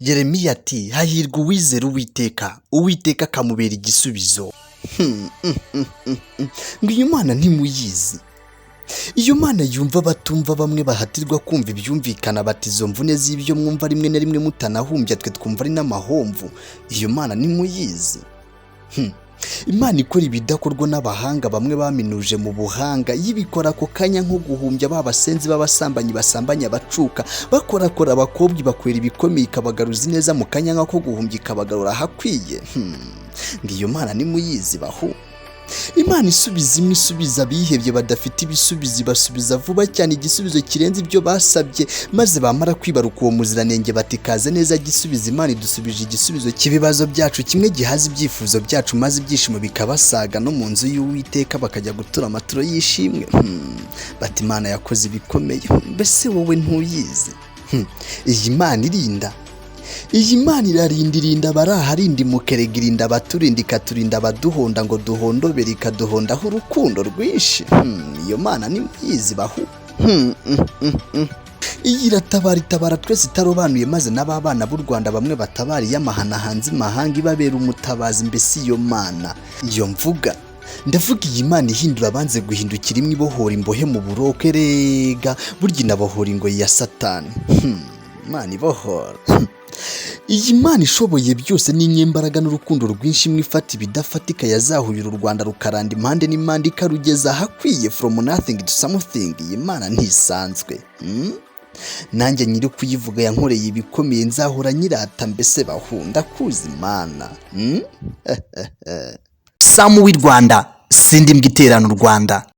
Yeremiya ati hahirwa uwizera Uwiteka akamubera igisubizo. Ngo iyo Mana ntimuyizi. Iyo Mana yumva batumva, bamwe bahatirwa kumva ibyumvikana bati izo mvune z'ibyo mwumva rimwe na rimwe mutanahumbya twe twumva ari n'amahomvu. Iyo Mana ntimuyizi. Imana ikora ibidakorwa n'abahanga bamwe baminuje mu buhanga, yibikora ako kanya nko guhumbya babasenzi b'abasambanyi basambanya abacuka, bakorakora abakobwa bakwera ibikomeye ikabagaruza neza mu kanya nk'ako guhumbya ikabagarura ahakwiye. Ngiyo Mana nimuyizi bahu. Imana isubiza imwe isubiza abihebye badafite ibisubizo, basubiza vuba cyane igisubizo kirenze ibyo basabye, maze bamara kwibaruka uwo muziranenge bati kaze neza gisubiza. Imana idusubije igisubizo cy'ibibazo byacu kimwe gihaza ibyifuzo byacu, maze ibyishimo bikabasaga no mu nzu y'Uwiteka bakajya gutura amaturo y'ishimwe. Bati Imana yakoze ibikomeye. Mbese wowe ntuyizi? Iyi Mana irinda. Iyi Mana irarinda abaraharinda imukerega, irinda abaturinda ikaturinda abaduhonda ngo duhondobere ikaduhondaho urukundo rwinshi. Iyo Mana nimuyizi bahu. Iyi itabara twese itarobanuye, maze n'ababana b'u Rwanda bamwe batabariye amahana hanze imahanga ibabera umutabazi. Mbese iyo Mana iyo mvuga ndavuga iyi Mana ihindura abanze guhindukira, imwe ibohora imbohe mu buroke, rega burya inabohora ingoyi ya Satani. Imana ibohora. Iyi Mana ishoboye byose n'inyembaraga n'urukundo rwinshi, imwe ifata ibidafatika yazahurira u Rwanda rukaranda impande n'impande ikarugeza ahakwiye, from nothing to something. Iyi Mana ntisanzwe. Nanjye nyiri kuyivuga yankoreye ibikomeye, nzahora nyirata. Mbese bahunda kuzi Mana. Samu w'i Rwanda, sindi mbwa iterana u Rwanda.